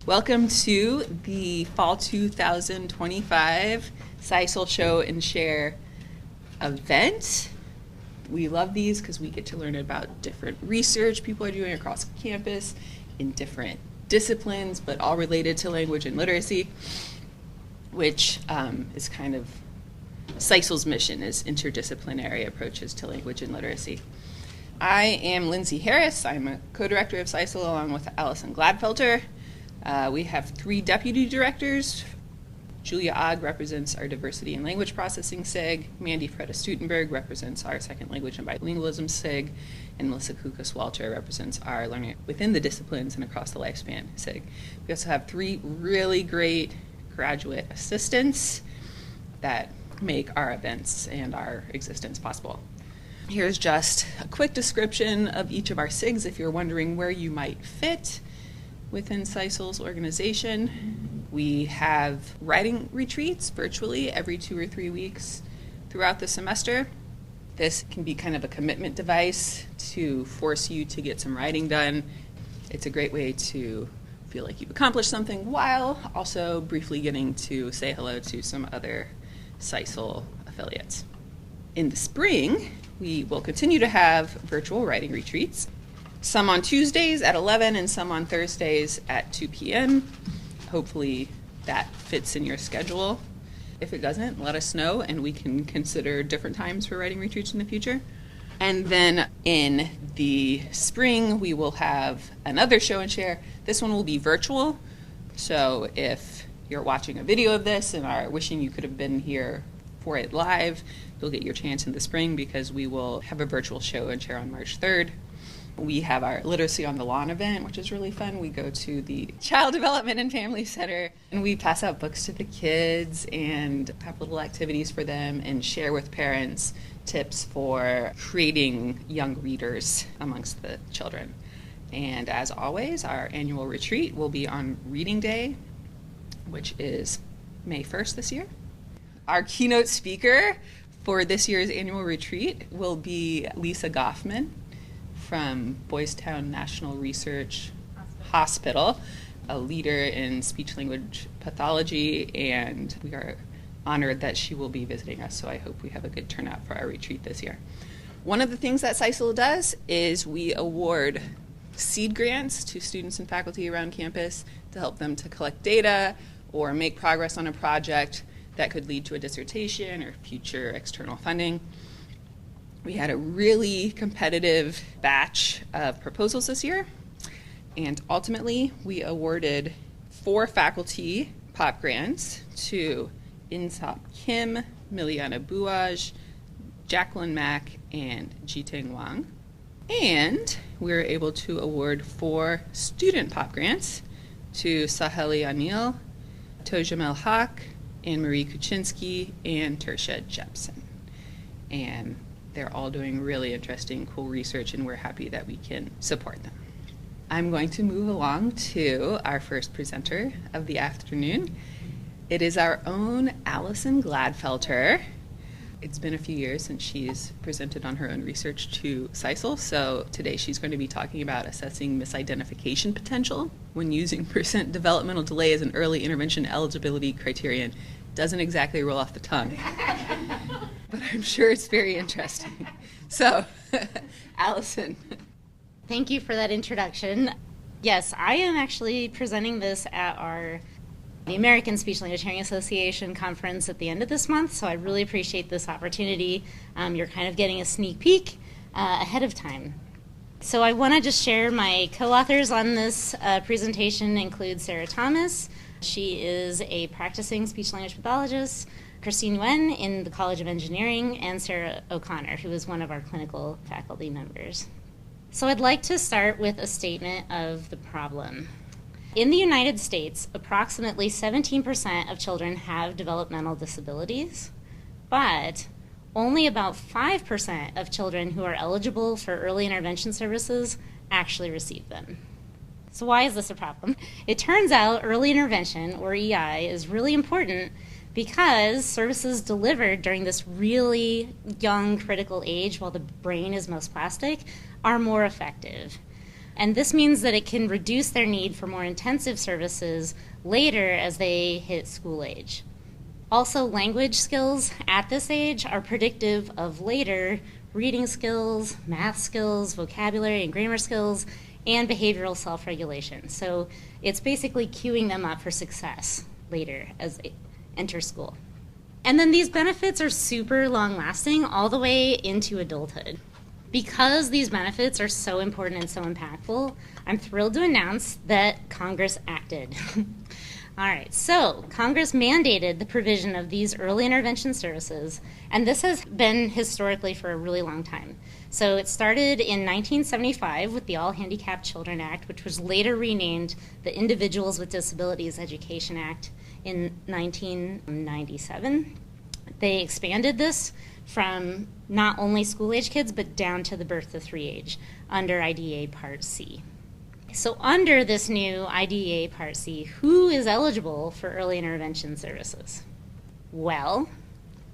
Welcome to the Fall 2025 CISLL Show and Share event. We love these because we get to learn about different research people are doing across campus in different disciplines, but all related to language and literacy, which is kind of CISLL's mission, is interdisciplinary approaches to language and literacy. I am Lindsay Harris. I'm a co-director of CISLL along with Allison Gladfelter. We have 3 deputy directors. Julia Ogg represents our Diversity and Language Processing SIG. Mandy Freda Stutenberg represents our Second Language and Bilingualism SIG. And Melissa Kukas-Walter represents our Learning Within the Disciplines and Across the Lifespan SIG. We also have 3 really great graduate assistants that make our events and our existence possible. Here's just a quick description of each of our SIGs if you're wondering where you might fit within CISLL's organization. We have writing retreats virtually every 2 or 3 weeks throughout the semester. This can be kind of a commitment device to force you to get some writing done. It's a great way to feel like you've accomplished something while also briefly getting to say hello to some other CISLL affiliates. In the spring, we will continue to have virtual writing retreats. Some on Tuesdays at 11 and some on Thursdays at 2 p.m. Hopefully that fits in your schedule. If it doesn't, let us know and we can consider different times for writing retreats in the future. And then in the spring, we will have another show and share. This one will be virtual. So if you're watching a video of this and are wishing you could have been here for it live, you'll get your chance in the spring because we will have a virtual show and share on March 3rd. We have our Literacy on the Lawn event, which is really fun. We go to the Child Development and Family Center, and we pass out books to the kids and have little activities for them and share with parents tips for creating young readers amongst the children. And as always, our annual retreat will be on Reading Day, which is May 1st this year. Our keynote speaker for this year's annual retreat will be Lisa Goffman from Boys Town National Research Hospital, a leader in speech-language pathology, and we are honored that she will be visiting us, so I hope we have a good turnout for our retreat this year. One of the things that CISLL does is we award seed grants to students and faculty around campus to help them to collect data or make progress on a project that could lead to a dissertation or future external funding. We had a really competitive batch of proposals this year, and ultimately we awarded 4 faculty POP grants to Insop Kim, Miliana Buaj, Jacqueline Mack, and Jiteng Wang. And we were able to award 4 student POP grants to Saheli Anil, Tojamel Haq, Anne-Marie Kuczynski, and Tertia Jepson. And they're all doing really interesting, cool research, and we're happy that we can support them. I'm going to move along to our first presenter of the afternoon. It is our own Allison Gladfelter. It's been a few years since she's presented on her own research to CISLL, so today she's going to be talking about assessing misidentification potential when using percent developmental delay as an early intervention eligibility criterion. Doesn't exactly roll off the tongue, but I'm sure it's very interesting. So, Allison. Thank you for that introduction. Yes, I am actually presenting this at the American Speech Language Hearing Association conference at the end of this month, so I really appreciate this opportunity. You're kind of getting a sneak peek ahead of time. So I want to just share my co-authors on this presentation include Sarah Thomas. She is a practicing speech-language pathologist, Christine Nguyen in the College of Engineering, and Sarah O'Connor, who is one of our clinical faculty members. So I'd like to start with a statement of the problem. In the United States, approximately 17% of children have developmental disabilities, but only about 5% of children who are eligible for early intervention services actually receive them. So why is this a problem? It turns out early intervention, or EI, is really important because services delivered during this really young critical age while the brain is most plastic are more effective. And this means that it can reduce their need for more intensive services later as they hit school age. Also, language skills at this age are predictive of later reading skills, math skills, vocabulary and grammar skills, and behavioral self-regulation. So it's basically queuing them up for success later as they enter school. And then these benefits are super long-lasting all the way into adulthood. Because these benefits are so important and so impactful, I'm thrilled to announce that Congress acted. All right, so Congress mandated the provision of these early intervention services, and this has been historically for a really long time. So it started in 1975 with the All Handicapped Children Act, which was later renamed the Individuals with Disabilities Education Act in 1997. They expanded this from not only school-age kids, but down to the birth to 3 age under IDEA Part C. So under this new IDEA Part C, who is eligible for early intervention services? Well,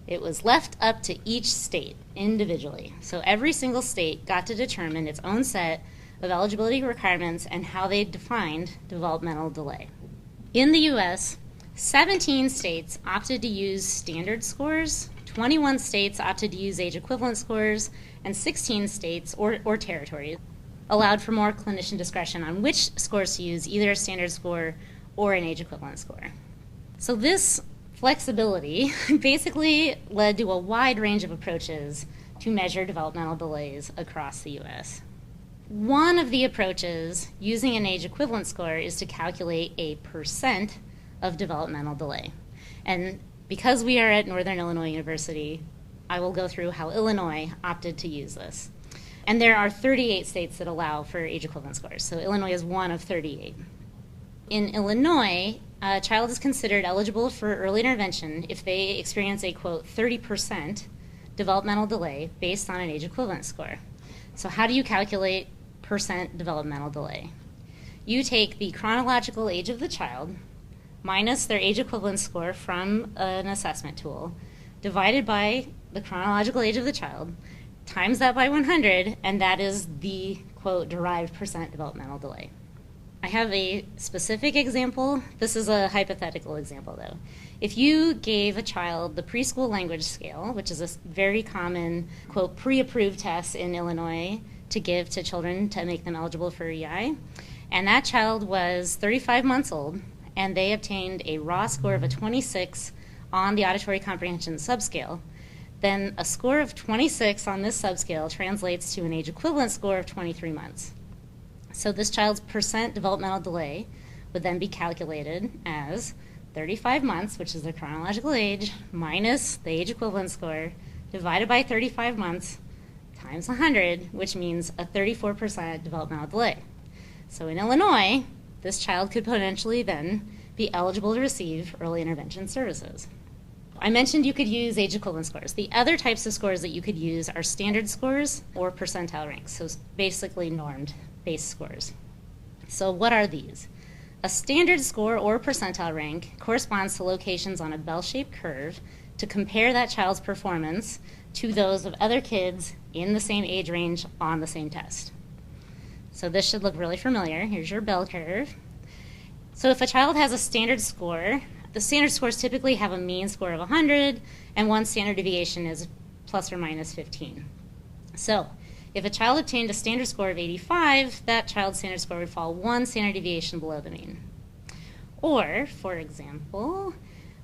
it was left up to each state individually. So every single state got to determine its own set of eligibility requirements and how they defined developmental delay. In the U.S., 17 states opted to use standard scores, 21 states opted to use age equivalent scores, and 16 states or territories allowed for more clinician discretion on which scores to use, either a standard score or an age equivalent score. So this flexibility basically led to a wide range of approaches to measure developmental delays across the U.S. One of the approaches using an age equivalent score is to calculate a percent of developmental delay. And because we are at Northern Illinois University, I will go through how Illinois opted to use this. And there are 38 states that allow for age equivalent scores, so Illinois is one of 38. In Illinois, a child is considered eligible for early intervention if they experience a, quote, 30% developmental delay based on an age equivalent score. So how do you calculate percent developmental delay? You take the chronological age of the child minus their age equivalent score from an assessment tool, divided by the chronological age of the child, times that by 100, and that is the, quote, derived percent developmental delay. I have a specific example. This is a hypothetical example, though. If you gave a child the preschool language scale, which is a very common, quote, pre-approved test in Illinois to give to children to make them eligible for EI, and that child was 35 months old, and they obtained a raw score of a 26 on the auditory comprehension subscale, then a score of 26 on this subscale translates to an age equivalent score of 23 months. So this child's percent developmental delay would then be calculated as 35 months, which is their chronological age, minus the age equivalent score, divided by 35 months, times 100, which means a 34% developmental delay. So in Illinois, this child could potentially then be eligible to receive early intervention services. I mentioned you could use age equivalent scores. The other types of scores that you could use are standard scores or percentile ranks, so basically normed base scores. So what are these? A standard score or percentile rank corresponds to locations on a bell-shaped curve to compare that child's performance to those of other kids in the same age range on the same test. So this should look really familiar. Here's your bell curve. So if a child has a standard score, the standard scores typically have a mean score of 100, and one standard deviation is plus or minus 15. So if a child obtained a standard score of 85, that child's standard score would fall one standard deviation below the mean. Or, for example,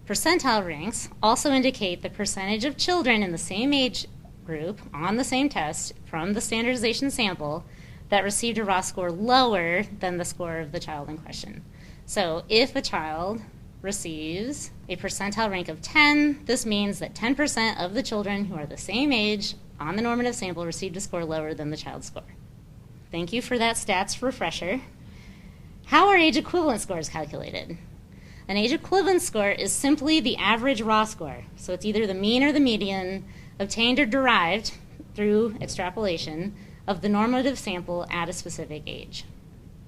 percentile ranks also indicate the percentage of children in the same age group on the same test from the standardization sample that received a raw score lower than the score of the child in question. So if a child receives a percentile rank of 10, this means that 10% of the children who are the same age on the normative sample received a score lower than the child's score. Thank you for that stats refresher. How are age equivalent scores calculated? An age equivalent score is simply the average raw score. So it's either the mean or the median obtained or derived through extrapolation of the normative sample at a specific age.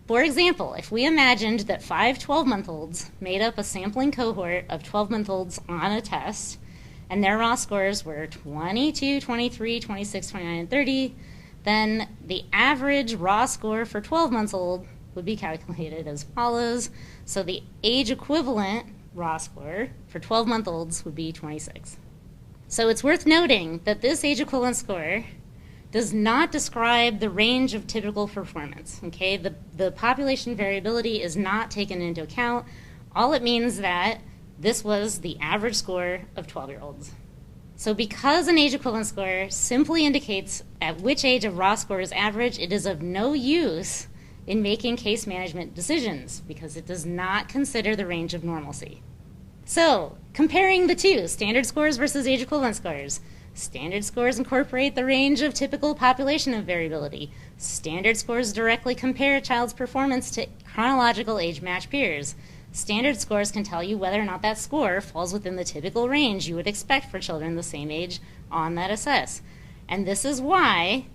For example, if we imagined that 5 12-month-olds made up a sampling cohort of 12-month-olds on a test, and their raw scores were 22, 23, 26, 29, and 30, then the average raw score for 12 months old would be calculated as follows. So the age equivalent raw score for 12-month-olds would be 26. So it's worth noting that this age equivalent score does not describe the range of typical performance, okay? The population variability is not taken into account. All it means that this was the average score of 12-year-olds. So because an age equivalent score simply indicates at which age a raw score is average, it is of no use in making case management decisions because it does not consider the range of normalcy. So, comparing the two, standard scores versus age equivalent scores. Standard scores incorporate the range of typical population of variability. Standard scores directly compare a child's performance to chronological age-matched peers. Standard scores can tell you whether or not that score falls within the typical range you would expect for children the same age on that assess. And this is why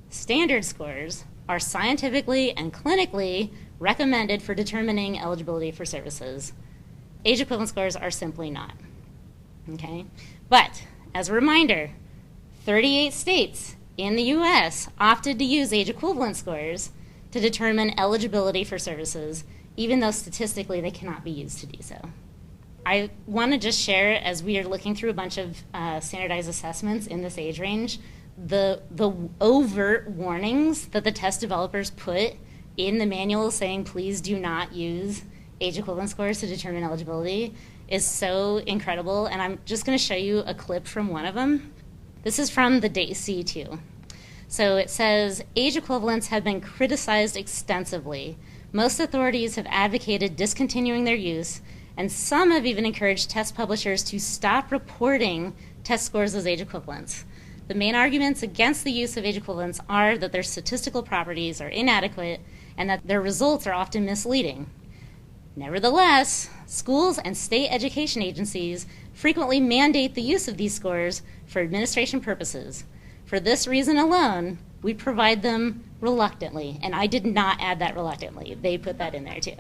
standard scores are scientifically and clinically recommended for determining eligibility for services. Age equivalent scores are simply not. Okay? But as a reminder, 38 states in the US opted to use age equivalent scores to determine eligibility for services, even though statistically they cannot be used to do so. I want to just share, as we are looking through a bunch of standardized assessments in this age range, the overt warnings that the test developers put in the manual saying please do not use age equivalent scores to determine eligibility is so incredible, and I'm just going to show you a clip from one of them. This is from the DAISY-2. So it says, age equivalents have been criticized extensively. Most authorities have advocated discontinuing their use, and some have even encouraged test publishers to stop reporting test scores as age equivalents. The main arguments against the use of age equivalents are that their statistical properties are inadequate and that their results are often misleading. Nevertheless, schools and state education agencies frequently mandate the use of these scores for administration purposes. For this reason alone, we provide them reluctantly, and I did not add that reluctantly. They put that in there too.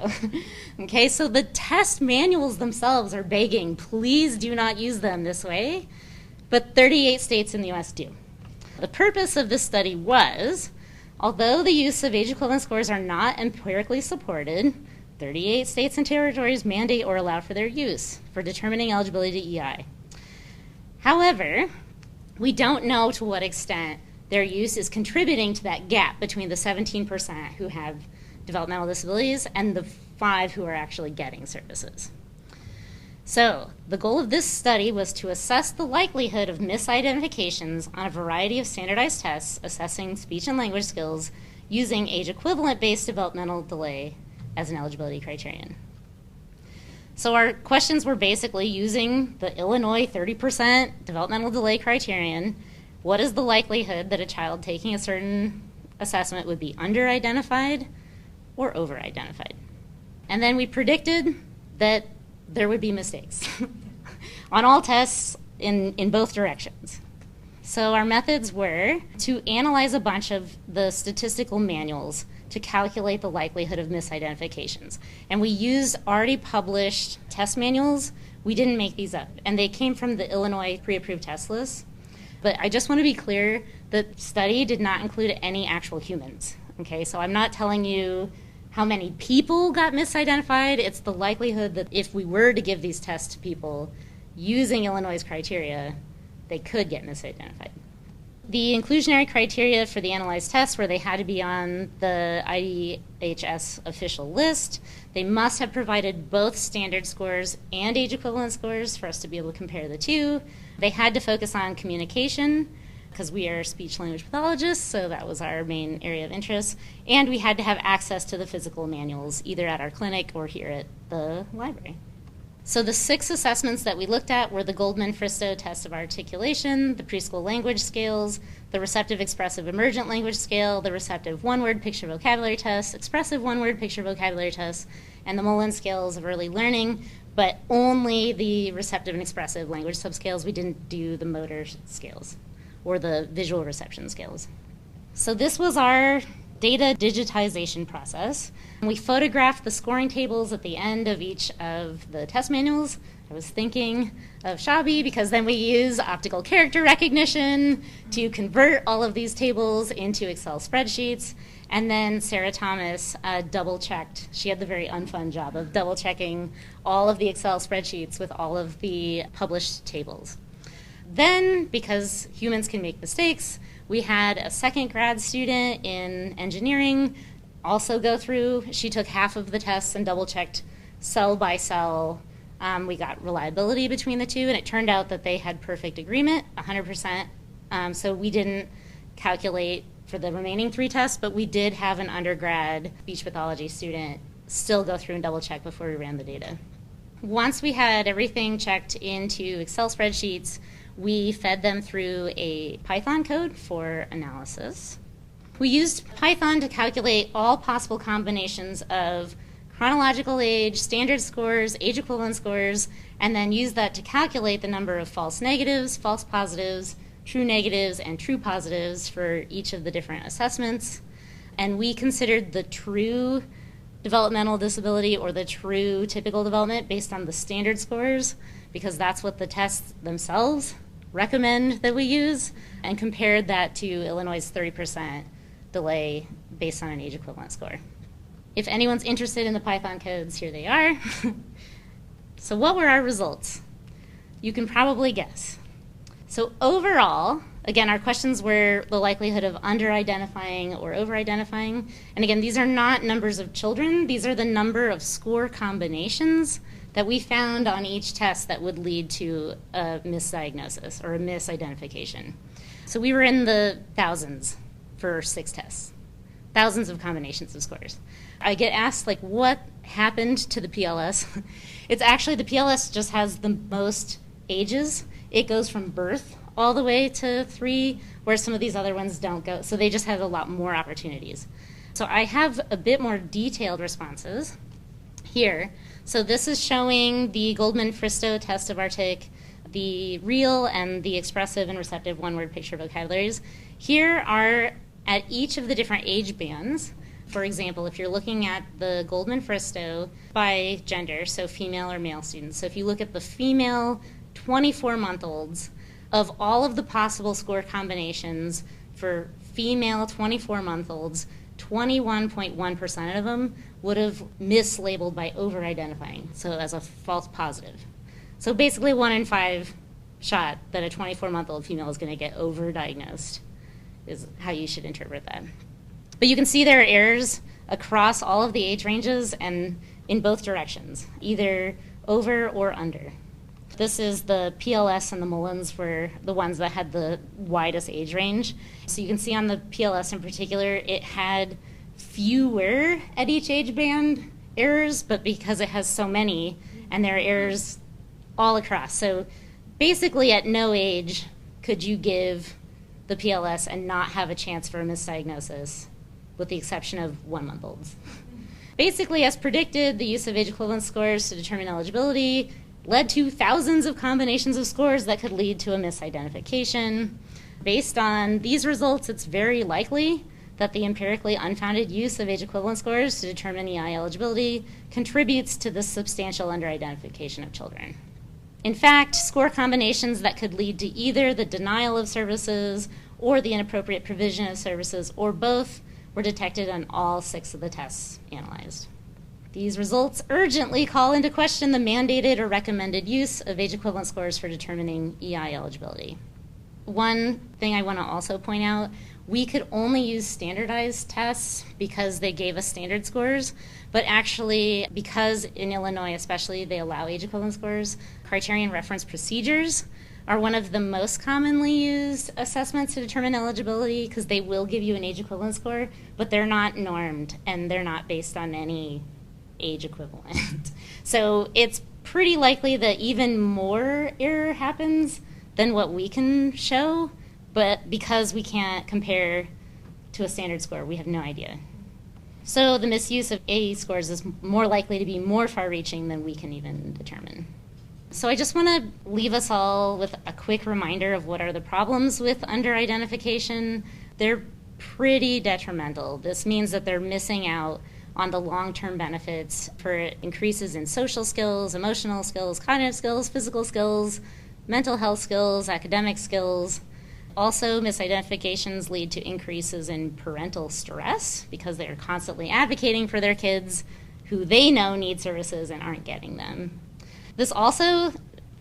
Okay, so the test manuals themselves are begging, please do not use them this way, but 38 states in the US do. The purpose of this study was, although the use of age equivalent scores are not empirically supported, 38 states and territories mandate or allow for their use for determining eligibility to EI. However, we don't know to what extent their use is contributing to that gap between the 17% who have developmental disabilities and the 5% who are actually getting services. So, the goal of this study was to assess the likelihood of misidentifications on a variety of standardized tests assessing speech and language skills using age equivalent-based developmental delay as an eligibility criterion. So our questions were basically using the Illinois 30% developmental delay criterion. What is the likelihood that a child taking a certain assessment would be under-identified or over-identified? And then we predicted that there would be mistakes on all tests in both directions. So our methods were to analyze a bunch of the statistical manuals to calculate the likelihood of misidentifications. And we used already published test manuals. We didn't make these up. And they came from the Illinois pre-approved test list. But I just want to be clear, the study did not include any actual humans. Okay, so I'm not telling you how many people got misidentified. It's the likelihood that if we were to give these tests to people using Illinois' criteria, they could get misidentified. The inclusionary criteria for the analyzed tests were they had to be on the IDHS official list. They must have provided both standard scores and age equivalent scores for us to be able to compare the two. They had to focus on communication because we are speech language pathologists, so that was our main area of interest. And we had to have access to the physical manuals, either at our clinic or here at the library. So the 6 assessments that we looked at were the Goldman-Fristow test of articulation, the preschool language scales, the receptive expressive emergent language scale, the receptive one-word picture vocabulary test, expressive one-word picture vocabulary test, and the Mullen scales of early learning, but only the receptive and expressive language subscales. We didn't do the motor scales or the visual reception scales. So this was our data digitization process. We photographed the scoring tables at the end of each of the test manuals I was thinking of Shabi because then we use optical character recognition to convert all of these tables into Excel spreadsheets. And then Sarah Thomas double-checked. She had the very unfun job of double-checking all of the Excel spreadsheets with all of the published tables. Then, because humans can make mistakes, we had a second grad student in engineering also go through. She took half of the tests and double-checked cell by cell. We got reliability between the two, and it turned out that they had perfect agreement, 100%. So we didn't calculate for the remaining 3 tests, but we did have an undergrad speech pathology student still go through and double check before we ran the data. Once we had everything checked into Excel spreadsheets, we fed them through a Python code for analysis. We used Python to calculate all possible combinations of chronological age, standard scores, age equivalent scores, and then use that to calculate the number of false negatives, false positives, true negatives, and true positives for each of the different assessments. And we considered the true developmental disability or the true typical development based on the standard scores, because that's what the tests themselves recommend that we use, and compared that to Illinois' 30% delay based on an age equivalent score. If anyone's interested in the Python codes, here they are. So what were our results? You can probably guess. So overall, again, our questions were the likelihood of under-identifying or over-identifying. And again, these are not numbers of children. These are the number of score combinations that we found on each test that would lead to a misdiagnosis or a misidentification. So we were in the thousands for 6 tests, thousands of combinations of scores. I get asked, like, what happened to the PLS? It's actually, the PLS just has the most ages. It goes from birth all the way to 3, where some of these other ones don't go. So they just have a lot more opportunities. So I have a bit more detailed responses here. So this is showing the Goldman-Fristow test of Arctic, the real and the expressive and receptive one-word picture vocabularies. Here are at each of the different age bands. For example, if you're looking at the Goldman-Fristow by gender, so female or male students. So if you look at the female 24-month-olds, of all of the possible score combinations for female 24-month-olds, 21.1% of them would have mislabeled by over-identifying, so as a false positive. So basically 1 in 5 shot that a 24-month-old female is going to get over-diagnosed is how you should interpret that. But you can see there are errors across all of the age ranges and in both directions, either over or under. This is the PLS and the Mullins were the ones that had the widest age range. So you can see on the PLS in particular, it had fewer at each age band errors, but because it has so many, and there are errors all across. So basically at no age could you give the PLS and not have a chance for a misdiagnosis, with the exception of 1-month-olds. Basically, as predicted, the use of age equivalent scores to determine eligibility led to thousands of combinations of scores that could lead to a misidentification. Based on these results, it's very likely that the empirically unfounded use of age equivalent scores to determine EI eligibility contributes to the substantial underidentification of children. In fact, score combinations that could lead to either the denial of services or the inappropriate provision of services, or both, were detected on all 6 of the tests analyzed. These results urgently call into question the mandated or recommended use of age equivalent scores for determining EI eligibility. One thing I want to also point out, we could only use standardized tests because they gave us standard scores, but actually, because in Illinois especially they allow age equivalent scores, Criterion reference procedures are one of the most commonly used assessments to determine eligibility, because they will give you an age equivalent score, but they're not normed and they're not based on any age equivalent. So it's pretty likely that even more error happens than what we can show, but because we can't compare to a standard score, we have no idea. So the misuse of AE scores is more likely to be more far-reaching than we can even determine. So I just want to leave us all with a quick reminder of what are the problems with under-identification. They're pretty detrimental. This means that they're missing out on the long-term benefits for increases in social skills, emotional skills, cognitive skills, physical skills, mental health skills, academic skills. Also, misidentifications lead to increases in parental stress because they're constantly advocating for their kids who they know need services and aren't getting them. This also,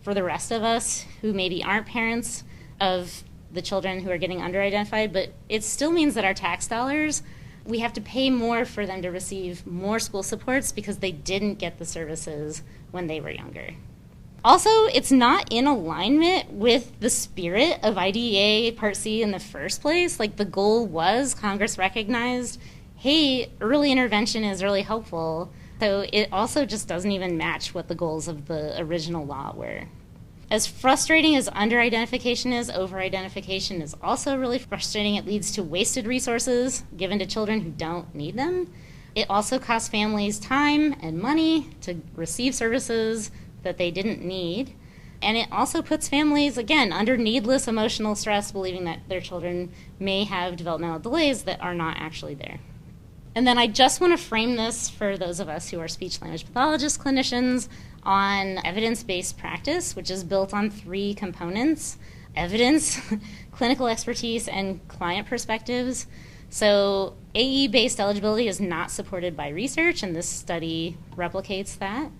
for the rest of us who maybe aren't parents of the children who are getting underidentified, but it still means that our tax dollars, we have to pay more for them to receive more school supports because they didn't get the services when they were younger. Also, it's not in alignment with the spirit of IDEA Part C in the first place. Like, the goal was, Congress recognized, hey, early intervention is really helpful. So it also just doesn't even match what the goals of the original law were. As frustrating as underidentification is, overidentification is also really frustrating. It leads to wasted resources given to children who don't need them. It also costs families time and money to receive services that they didn't need. And it also puts families, again, under needless emotional stress, believing that their children may have developmental delays that are not actually there. And then I just want to frame this for those of us who are speech-language pathologists, clinicians, on evidence-based practice, which is built on 3 components: evidence, clinical expertise, and client perspectives. So AE-based eligibility is not supported by research, and this study replicates that.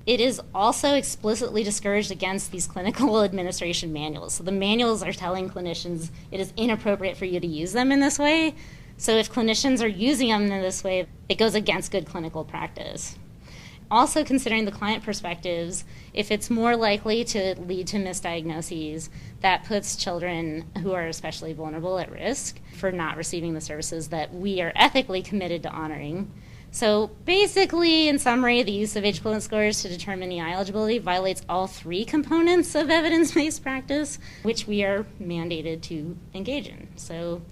It is also explicitly discouraged against these clinical administration manuals. So the manuals are telling clinicians it is inappropriate for you to use them in this way. So if clinicians are using them in this way, it goes against good clinical practice. Also considering the client perspectives, if it's more likely to lead to misdiagnoses, that puts children who are especially vulnerable at risk for not receiving the services that we are ethically committed to honoring. So basically, in summary, the use of age equivalent scores to determine EI eligibility violates all 3 components of evidence-based practice, which we are mandated to engage in. So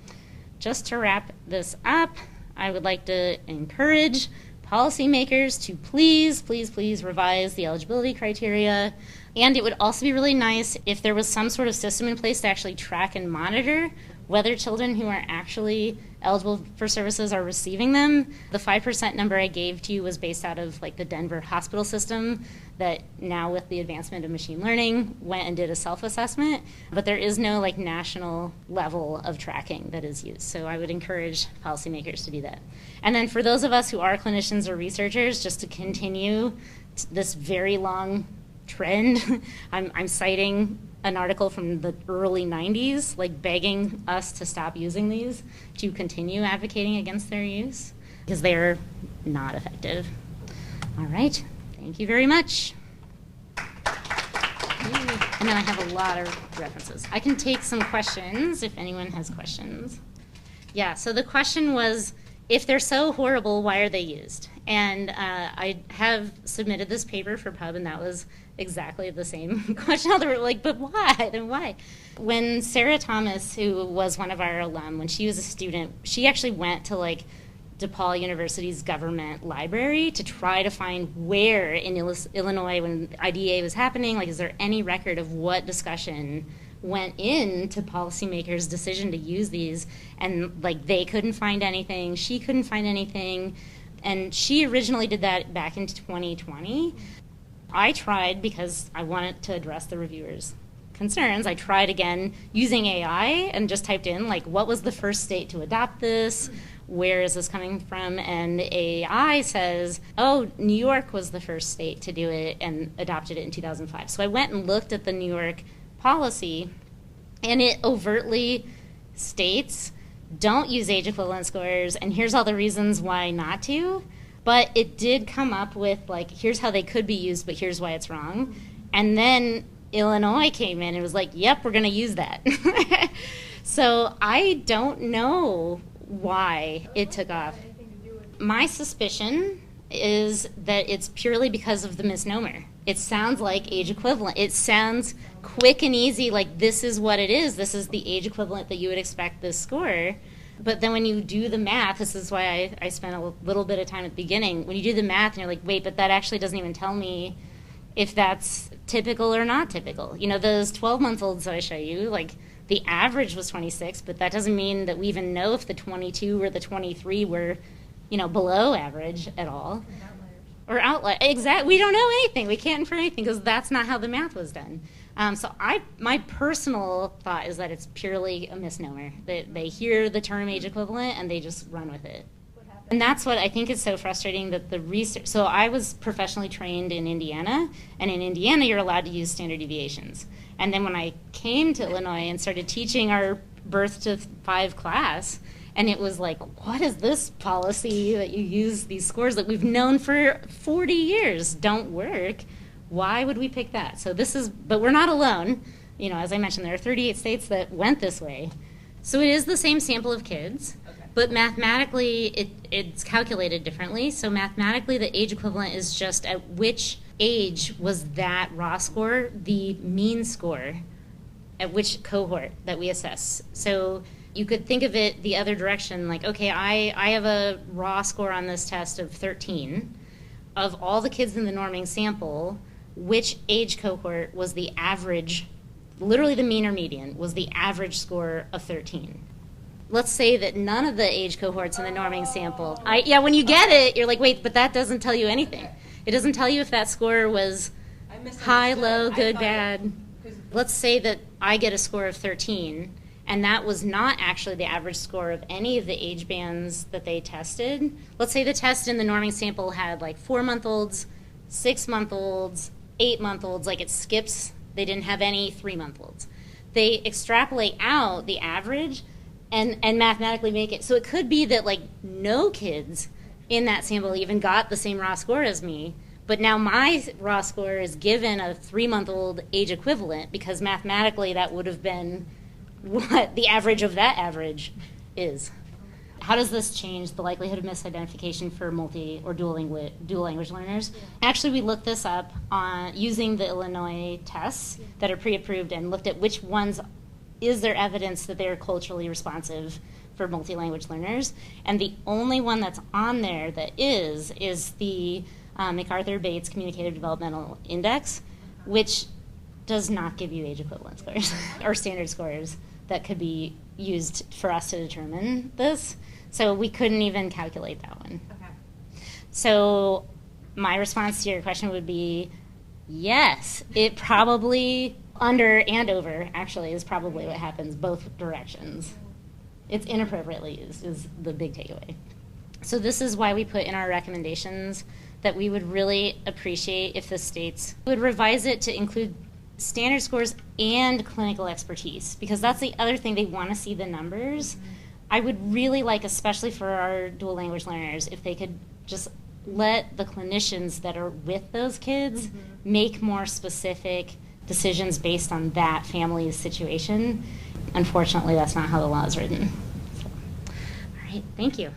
just to wrap this up, I would like to encourage policymakers to please, please, please revise the eligibility criteria. And it would also be really nice if there was some sort of system in place to actually track and monitor whether children who are actually eligible for services are receiving them. The 5% number I gave to you was based out of like the Denver hospital system that now with the advancement of machine learning went and did a self-assessment, but there is no like national level of tracking that is used. So I would encourage policymakers to do that. And then for those of us who are clinicians or researchers, just to continue this very long trend, I'm citing an article from the early 90s, like begging us to stop using these, to continue advocating against their use, because they're not effective. All right, thank you very much. And then I have a lot of references. I can take some questions if anyone has questions. Yeah, so the question was, if they're so horrible, why are they used? And I have submitted this paper for Pub, and that was exactly the same question. They were like, but why? Then why? When Sarah Thomas, who was one of our alum, when she was a student, she actually went to like DePaul University's government library to try to find where in Illinois, when IDEA was happening, like, is there any record of what discussion went into policymakers' decision to use these? And like, they couldn't find anything, she couldn't find anything, and she originally did that back in 2020. I tried, because I wanted to address the reviewers' concerns, I tried again using AI and just typed in, like, what was the first state to adopt this? Where is this coming from? And AI says, oh, New York was the first state to do it and adopted it in 2005. So I went and looked at the New York policy, and it overtly states, don't use age equivalent scores, and here's all the reasons why not to. But it did come up with, like, here's how they could be used, but here's why it's wrong. And then Illinois came in and was like, yep, we're going to use that. So I don't know why it took off. My suspicion is that it's purely because of the misnomer. It sounds like age equivalent. It sounds quick and easy, like this is what it is. This is the age equivalent that you would expect this score. But then when you do the math, this is why I spent a little bit of time at the beginning. When you do the math and you're like, wait, but that actually doesn't even tell me if that's typical or not typical. You know, those 12-month-olds that I show you, like, the average was 26, but that doesn't mean that we even know if the 22 or the 23 were below average at all. Or outlier. Exactly. We don't know anything. We can't infer anything because that's not how the math was done. So my personal thought is that it's purely a misnomer. They hear the term age equivalent and they just run with it. And that's what I think is so frustrating, that the research. So I was professionally trained in Indiana, and in Indiana you're allowed to use standard deviations. And then when I came to Illinois and started teaching our birth to 5 class, and it was like, what is this policy that you use these scores that we've known for 40 years don't work? Why would we pick that? So but we're not alone. As I mentioned, there are 38 states that went this way. So it is the same sample of kids, but mathematically it's calculated differently. So mathematically the age equivalent is just at which age was that raw score the mean score at which cohort that we assess. So you could think of it the other direction, like, okay, I have a raw score on this test of 13. Of all the kids in the norming sample, which age cohort was the average, literally the mean or median, was the average score of 13? Let's say that none of the age cohorts in the norming sample, when you get it, you're like, wait, but that doesn't tell you anything. It doesn't tell you if that score was high, low, good, bad. Let's say that I get a score of 13, and that was not actually the average score of any of the age bands that they tested. Let's say the test in the norming sample had like 4-month-olds, 6-month-olds, 8-month-olds, like it skips, they didn't have any 3-month-olds. They extrapolate out the average and mathematically make it. So it could be that like no kids in that sample even got the same raw score as me, but now my raw score is given a 3-month-old age equivalent because mathematically that would have been what the average of that average is. How does this change the likelihood of misidentification for multi or dual language learners? Actually, we looked this up on using the Illinois tests that are pre-approved and looked at which ones is there evidence that they're culturally responsive for multi-language learners. And the only one that's on there that is the MacArthur-Bates Communicative Developmental Index, which does not give you age equivalent scores or standard scores that could be used for us to determine this. So we couldn't even calculate that one. Okay. So my response to your question would be, yes, it probably, under and over, actually, is probably what happens both directions. It's inappropriately used is the big takeaway. So this is why we put in our recommendations that we would really appreciate if the states would revise it to include standard scores and clinical expertise, because that's the other thing. They want to see the numbers. I would really like, especially for our dual language learners, if they could just let the clinicians that are with those kids make more specific decisions based on that family's situation. Unfortunately, that's not how the law is written. So, all right, thank you.